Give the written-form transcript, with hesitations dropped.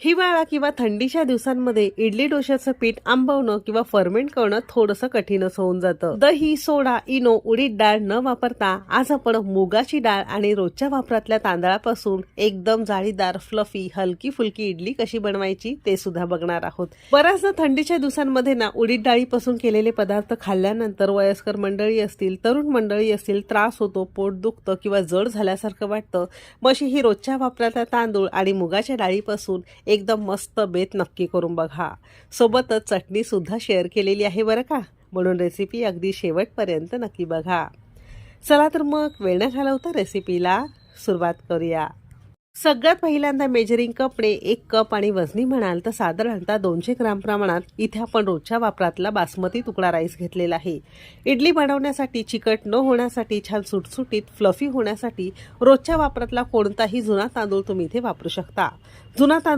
हिवाळा किंवा थंडीच्या दिवसांमध्ये इडली डोश्याचं पीठ आंबवणं किंवा फर्मेंट करणं थोडंसं कठीणच होऊन जातं. दही, सोडा, इनो, उडीद डाळ न वापरता आज आपण मुगाची डाळ आणि रोजच्या वापरातल्या तांदळापासून एकदम जाळीदार, फ्लफी, हलकी फुलकी इडली कशी बनवायची ते सुद्धा बघणार आहोत. बऱ्याचदा थंडीच्या दिवसांमध्ये ना उडीद डाळीपासून केलेले पदार्थ खाल्ल्यानंतर वयस्कर मंडळी असतील, तरुण मंडळी असतील, त्रास होतो, पोट दुखतं किंवा जड झाल्यासारखं वाटतं. मग अशी ही रोजच्या वापरातल्या तांदूळ आणि मुगाच्या डाळीपासून एकदम मस्त बेत नक्की करून बघा. सोबतच चटणी सुद्धा शेअर केलेली आहे बरं का, म्हणून रेसिपी अगदी शेवटपर्यंत नक्की बघा. चला तर मग वेळ न घालवता रेसिपीला सुरुवात करूया. सगळ्यात पहिल्यांदा मेजरिंग कपने 1 कप आणि वजनी म्हणाल तर साधारणतः 200 ग्राम प्रमाणात इथे आपण रोजच्या वापरातला बासमती तुकडा राईस घेतलेला आहे. इडली बनवण्यासाठी, चिकट न होण्यासाठी, छान सुटसुटीत फ्लफी होण्यासाठी रोजच्या वापरातला कोणताही जुना तांदूळ तुम्ही इथे वापरू शकता. जुना तांदूळ